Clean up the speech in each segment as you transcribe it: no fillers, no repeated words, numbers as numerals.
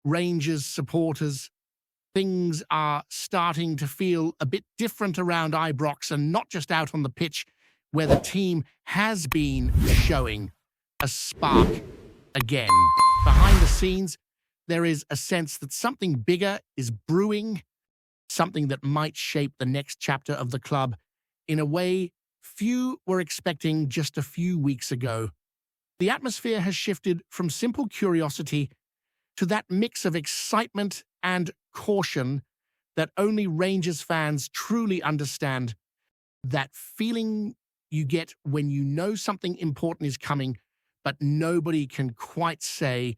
Rangers supporters, things are starting to feel a bit different around Ibrox, and not just out on the pitch, where the team has been showing a spark again. Behind the scenes, there is a sense that something bigger is brewing, something that might shape the next chapter of the club in a way few were expecting just a few weeks ago. The atmosphere has shifted from simple curiosity to that mix of excitement and caution that only Rangers fans truly understand. That feeling you get when you know something important is coming, but nobody can quite say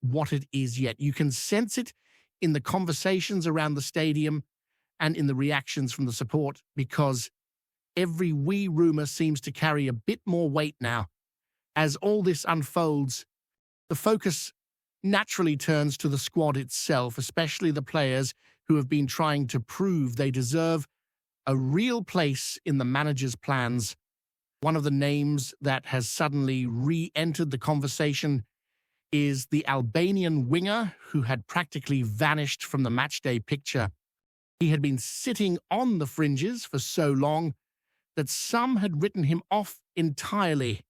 what it is yet. You can sense it in the conversations around the stadium and in the reactions from the support, because every wee rumour seems to carry a bit more weight now. As all this unfolds, the focus naturally turns to the squad itself, especially the players who have been trying to prove they deserve a real place in the manager's plans. One of the names that has suddenly re-entered the conversation is the Albanian winger who had practically vanished from the matchday picture. He had been sitting on the fringes for so long that some had written him off entirely.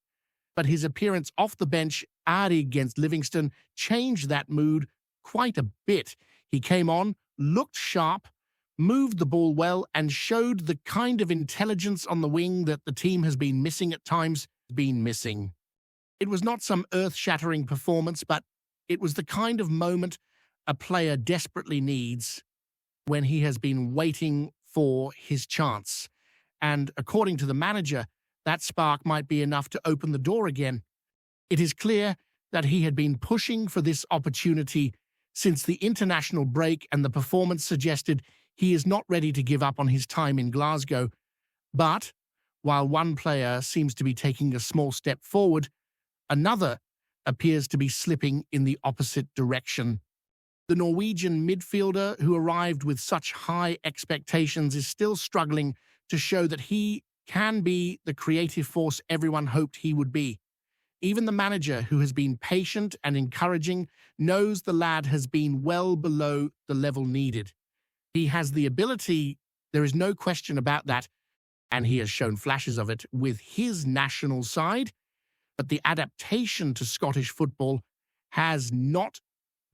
But his appearance off the bench against Livingston changed that mood quite a bit. He came on, looked sharp, moved the ball well, and showed the kind of intelligence on the wing that the team has been missing at times. It was not some earth-shattering performance, but it was the kind of moment a player desperately needs when he has been waiting for his chance. And according to the manager, that spark might be enough to open the door again. It is clear that he had been pushing for this opportunity since the international break, and the performance suggested he is not ready to give up on his time in Glasgow. But while one player seems to be taking a small step forward, another appears to be slipping in the opposite direction. The Norwegian midfielder, who arrived with such high expectations, is still struggling to show that he can be the creative force everyone hoped he would be. Even the manager, who has been patient and encouraging, knows the lad has been well below the level needed. He has the ability, there is no question about that, and he has shown flashes of it with his national side, but the adaptation to Scottish football has not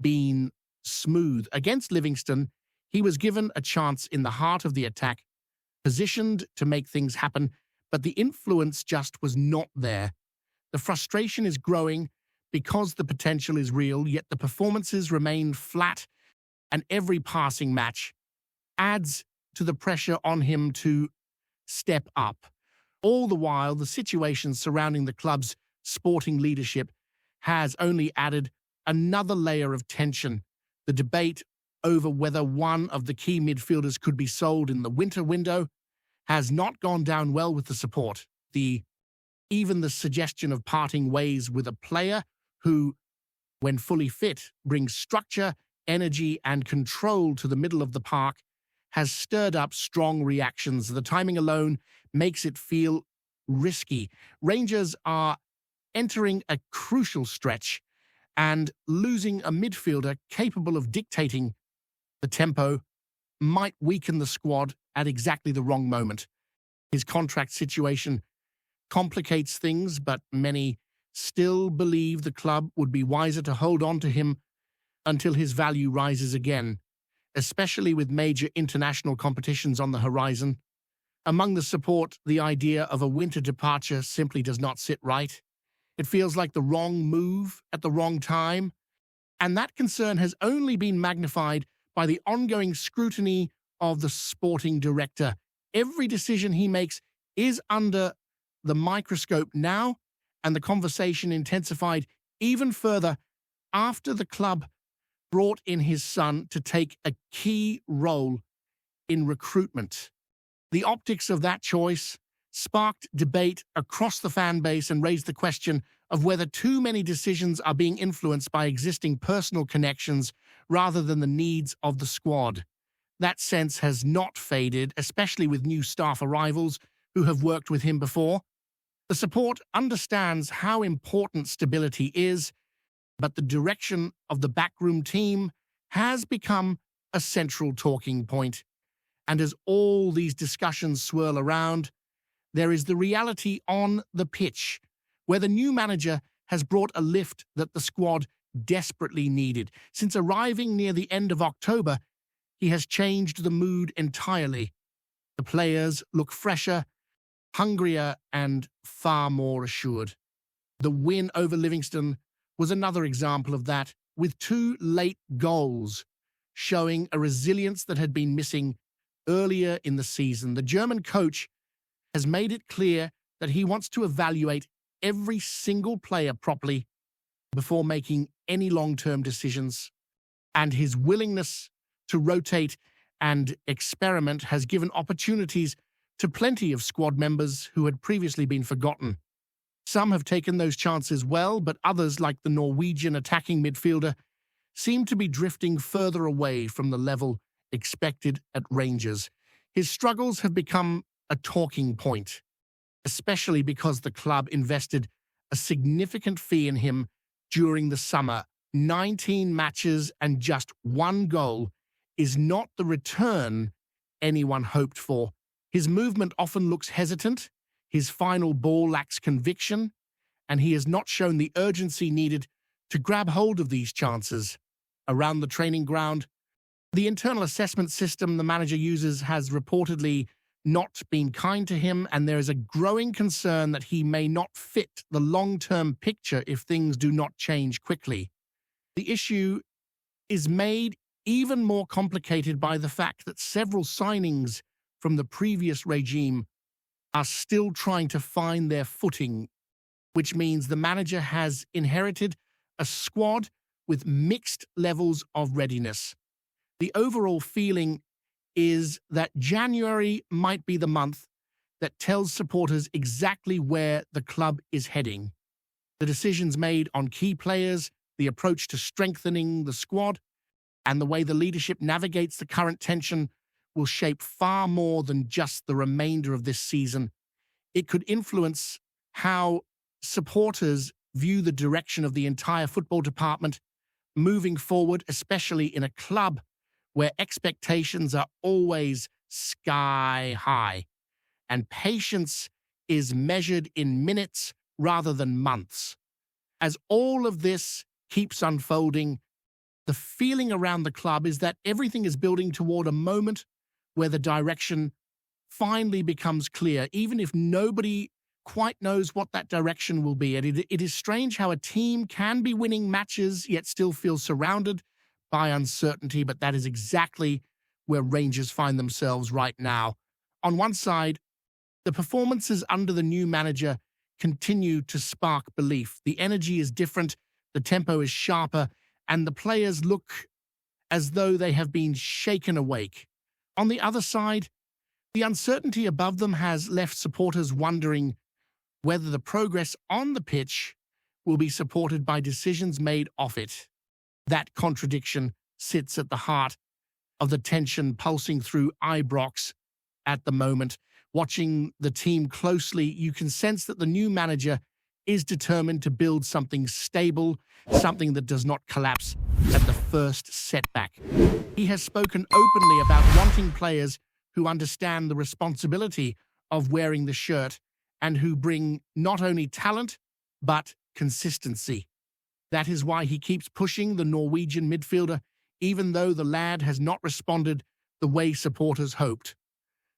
been smooth. Against Livingston, he was given a chance in the heart of the attack, positioned to make things happen, but the influence just was not there. The frustration is growing because the potential is real, yet the performances remain flat, and every passing match adds to the pressure on him to step up. All the while, the situation surrounding the club's sporting leadership has only added another layer of tension. The debate over whether one of the key midfielders could be sold in the winter window has not gone down well with the support. Even the suggestion of parting ways with a player who, when fully fit, brings structure, energy, and control to the middle of the park has stirred up strong reactions. The timing alone makes it feel risky. Rangers are entering a crucial stretch, and losing a midfielder capable of dictating the tempo might weaken the squad at exactly the wrong moment. His contract situation complicates things, but many still believe the club would be wiser to hold on to him until his value rises again, especially with major international competitions on the horizon. Among the support, the idea of a winter departure simply does not sit right. It feels like the wrong move at the wrong time, and that concern has only been magnified by the ongoing scrutiny of the sporting director. Every decision he makes is under the microscope now, and the conversation intensified even further after the club brought in his son to take a key role in recruitment. The optics of that choice sparked debate across the fan base and raised the question of whether too many decisions are being influenced by existing personal connections rather than the needs of the squad. That sense has not faded, especially with new staff arrivals who have worked with him before. The support understands how important stability is, but the direction of the backroom team has become a central talking point. And as all these discussions swirl around, there is the reality on the pitch, where the new manager has brought a lift that the squad desperately needed. Since arriving near the end of October, he has changed the mood entirely. The players look fresher, hungrier, and far more assured. The win over Livingston was another example of that, with 2 late goals, showing a resilience that had been missing earlier in the season. The German coach has made it clear that he wants to evaluate every single player properly before making any long-term decisions, and his willingness to rotate and experiment has given opportunities to plenty of squad members who had previously been forgotten. Some have taken those chances well, but others, like the Norwegian attacking midfielder, seem to be drifting further away from the level expected at Rangers. His struggles have become a talking point, especially because the club invested a significant fee in him during the summer. 19 matches and just 1 goal is not the return anyone hoped for. His movement often looks hesitant, his final ball lacks conviction, and he has not shown the urgency needed to grab hold of these chances. Around the training ground, the internal assessment system the manager uses has reportedly not been kind to him, and there is a growing concern that he may not fit the long-term picture if things do not change quickly. The issue is made even more complicated by the fact that several signings from the previous regime are still trying to find their footing, which means the manager has inherited a squad with mixed levels of readiness. The overall feeling is that January might be the month that tells supporters exactly where the club is heading. The decisions made on key players, the approach to strengthening the squad, and the way the leadership navigates the current tension will shape far more than just the remainder of this season. It could influence how supporters view the direction of the entire football department moving forward, especially in a club where expectations are always sky high, and patience is measured in minutes rather than months. As all of this keeps unfolding, the feeling around the club is that everything is building toward a moment where the direction finally becomes clear, even if nobody quite knows what that direction will be. And it is strange how a team can be winning matches yet still feel surrounded by uncertainty, but that is exactly where Rangers find themselves right now. On one side, the performances under the new manager continue to spark belief. The energy is different, the tempo is sharper, and the players look as though they have been shaken awake. On the other side, the uncertainty above them has left supporters wondering whether the progress on the pitch will be supported by decisions made off it. That contradiction sits at the heart of the tension pulsing through Ibrox at the moment. Watching the team closely, you can sense that the new manager is determined to build something stable, something that does not collapse at the first setback. He has spoken openly about wanting players who understand the responsibility of wearing the shirt and who bring not only talent, but consistency. That is why he keeps pushing the Norwegian midfielder, even though the lad has not responded the way supporters hoped.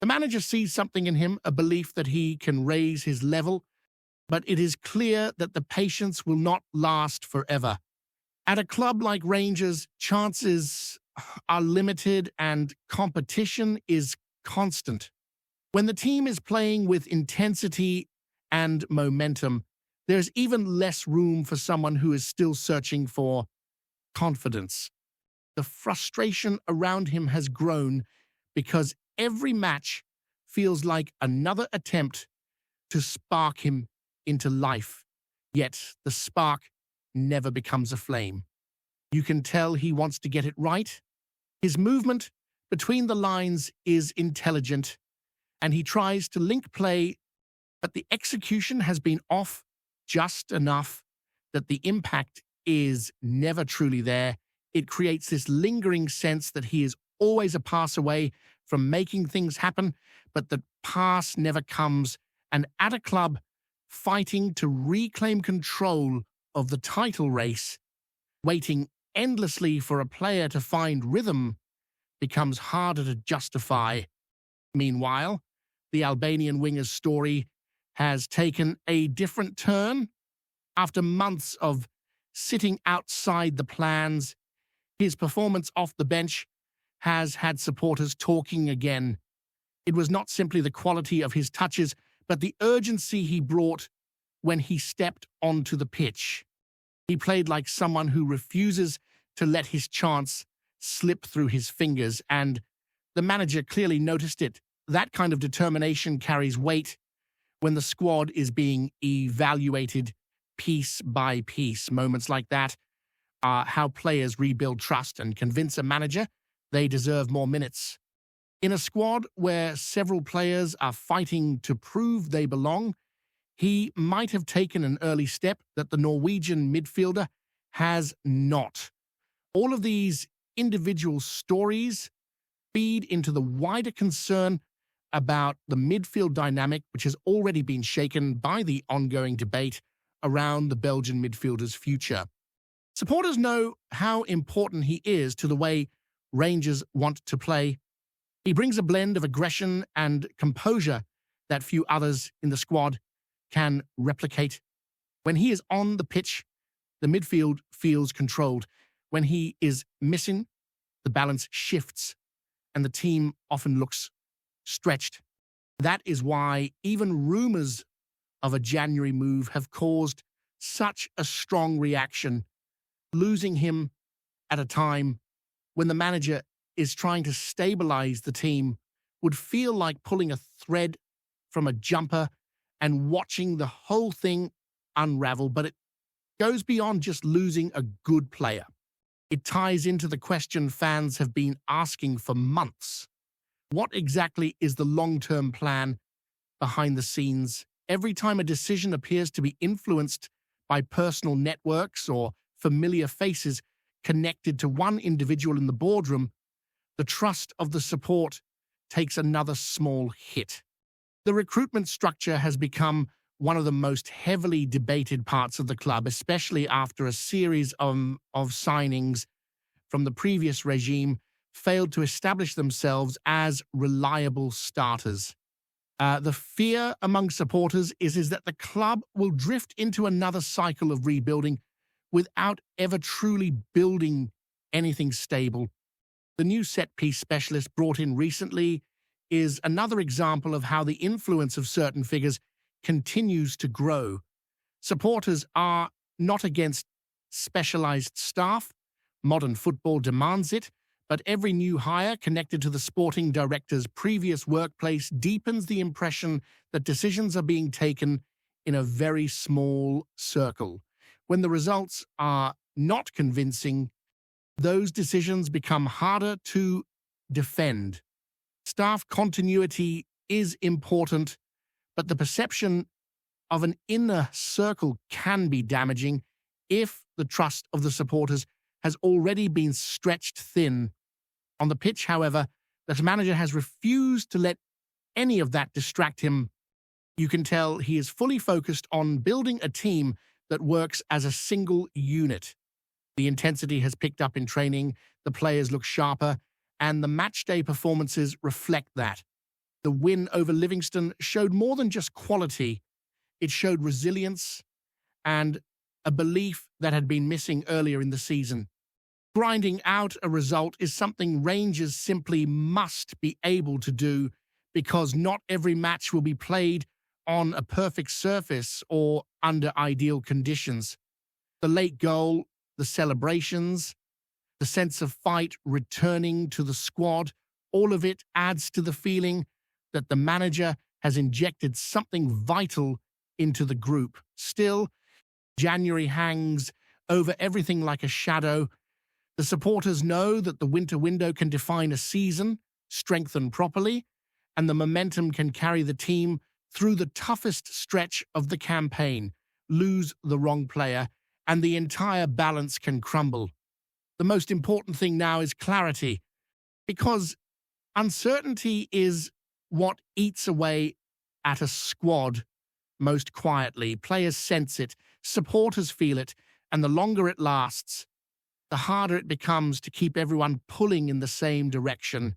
The manager sees something in him, a belief that he can raise his level, but it is clear that the patience will not last forever. At a club like Rangers, chances are limited and competition is constant. When the team is playing with intensity and momentum, there's even less room for someone who is still searching for confidence. The frustration around him has grown because every match feels like another attempt to spark him into life, yet the spark never becomes a flame. You can tell he wants to get it right. His movement between the lines is intelligent, and he tries to link play, but the execution has been off just enough that the impact is never truly there. It creates this lingering sense that he is always a pass away from making things happen, but the pass never comes. And at a club fighting to reclaim control of the title race, waiting endlessly for a player to find rhythm becomes harder to justify. Meanwhile, the Albanian winger's story has taken a different turn. After months of sitting outside the plans, his performance off the bench has had supporters talking again. It was not simply the quality of his touches, but the urgency he brought when he stepped onto the pitch. He played like someone who refuses to let his chance slip through his fingers, and the manager clearly noticed it. That kind of determination carries weight when the squad is being evaluated piece by piece. Moments like that are how players rebuild trust and convince a manager they deserve more minutes. In a squad where several players are fighting to prove they belong, he might have taken an early step that the Norwegian midfielder has not. All of these individual stories feed into the wider concern about the midfield dynamic, which has already been shaken by the ongoing debate around the Belgian midfielder's future. Supporters know how important he is to the way Rangers want to play. He brings a blend of aggression and composure that few others in the squad can replicate. When he is on the pitch, the midfield feels controlled. When he is missing, the balance shifts, and the team often looks stretched. That is why even rumors of a January move have caused such a strong reaction. Losing him at a time when the manager is trying to stabilize the team would feel like pulling a thread from a jumper and watching the whole thing unravel, but it goes beyond just losing a good player. It ties into the question fans have been asking for months. What exactly is the long-term plan behind the scenes? Every time a decision appears to be influenced by personal networks or familiar faces connected to one individual in the boardroom, the trust of the support takes another small hit. The recruitment structure has become one of the most heavily debated parts of the club, especially after a series of signings from the previous regime failed to establish themselves as reliable starters. The fear among supporters is that the club will drift into another cycle of rebuilding without ever truly building anything stable. The new set-piece specialist brought in recently is another example of how the influence of certain figures continues to grow. Supporters are not against specialized staff. Modern football demands it, but every new hire connected to the sporting director's previous workplace deepens the impression that decisions are being taken in a very small circle. When the results are not convincing, those decisions become harder to defend. Staff continuity is important, but the perception of an inner circle can be damaging if the trust of the supporters has already been stretched thin. On the pitch, however, the manager has refused to let any of that distract him. You can tell he is fully focused on building a team that works as a single unit. The intensity has picked up in training, the players look sharper, and the matchday performances reflect that. The win over Livingston showed more than just quality. It showed resilience and a belief that had been missing earlier in the season. Grinding out a result is something Rangers simply must be able to do, because not every match will be played on a perfect surface or under ideal conditions. The late goal, the celebrations, the sense of fight returning to the squad, all of it adds to the feeling that the manager has injected something vital into the group. Still, January hangs over everything like a shadow. The supporters know that the winter window can define a season, strengthen properly, and the momentum can carry the team through the toughest stretch of the campaign. Lose the wrong player, and the entire balance can crumble. The most important thing now is clarity, because uncertainty is what eats away at a squad most quietly. Players sense it, supporters feel it, and the longer it lasts, the harder it becomes to keep everyone pulling in the same direction.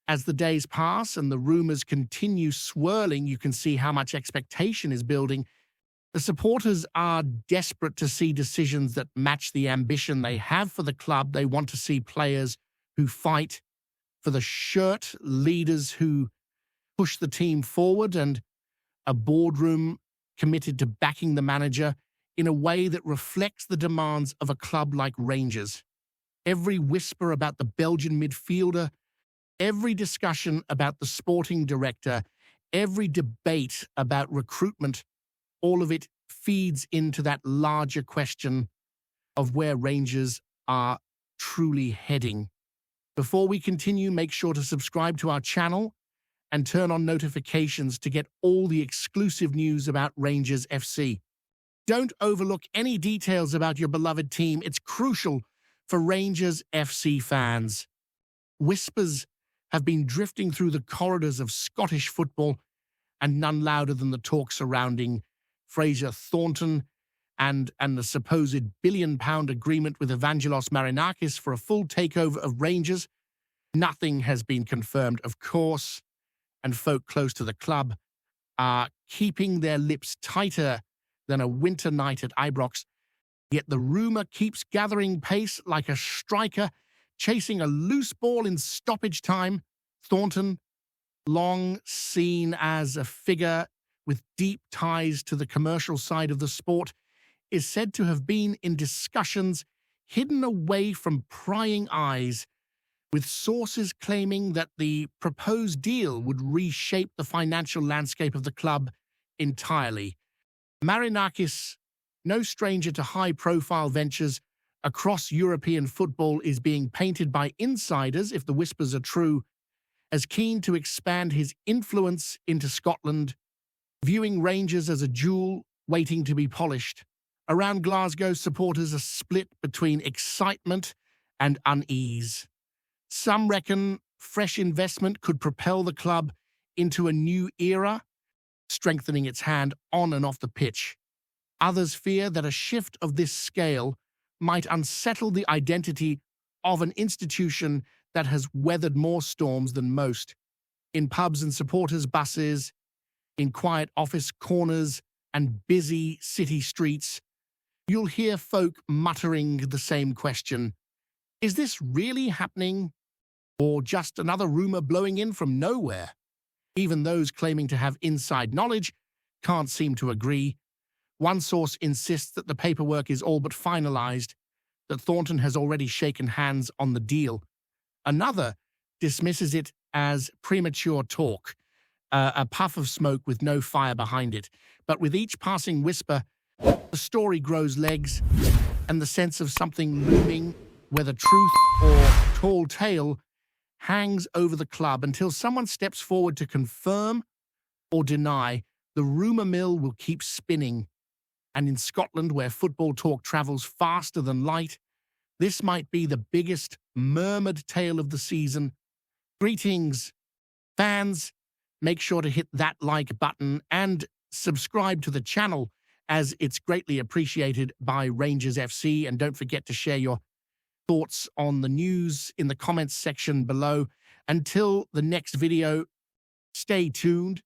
As the days pass and the rumors continue swirling, you can see how much expectation is building. The supporters are desperate to see decisions that match the ambition they have for the club. They want to see players who fight for the shirt, leaders who push the team forward, and a boardroom committed to backing the manager in a way that reflects the demands of a club like Rangers. Every whisper about the Belgian midfielder, every discussion about the sporting director, every debate about recruitment, all of it feeds into that larger question of where Rangers are truly heading. Before we continue, make sure to subscribe to our channel and turn on notifications to get all the exclusive news about Rangers FC. Don't overlook any details about your beloved team. It's crucial for Rangers FC fans. Whispers have been drifting through the corridors of Scottish football, and none louder than the talk surrounding Fraser Thornton and the supposed £1 billion agreement with Evangelos Marinakis for a full takeover of Rangers. Nothing has been confirmed, of course, and folk close to the club are keeping their lips tighter than a winter night at Ibrox. Yet the rumour keeps gathering pace like a striker chasing a loose ball in stoppage time. Thornton, long seen as a figure with deep ties to the commercial side of the sport, is said to have been in discussions hidden away from prying eyes, with sources claiming that the proposed deal would reshape the financial landscape of the club entirely. Marinakis, no stranger to high-profile ventures across European football, is being painted by insiders, if the whispers are true, as keen to expand his influence into Scotland, viewing Rangers as a jewel waiting to be polished. Around Glasgow, supporters are split between excitement and unease. Some reckon fresh investment could propel the club into a new era, strengthening its hand on and off the pitch. Others fear that a shift of this scale might unsettle the identity of an institution that has weathered more storms than most. In pubs and supporters' buses, in quiet office corners and busy city streets, you'll hear folk muttering the same question. Is this really happening? Or just another rumor blowing in from nowhere? Even those claiming to have inside knowledge can't seem to agree. One source insists that the paperwork is all but finalized, that Thornton has already shaken hands on the deal. Another dismisses it as premature talk, a puff of smoke with no fire behind it. But with each passing whisper, the story grows legs, and the sense of something looming, whether truth or tall tale, hangs over the club until someone steps forward to confirm or deny. The rumour mill will keep spinning. And in Scotland, where football talk travels faster than light, this might be the biggest murmured tale of the season. Greetings, fans. Make sure to hit that like button and subscribe to the channel, as it's greatly appreciated by Rangers FC. And don't forget to share your thoughts on the news in the comments section below. Until the next video, stay tuned.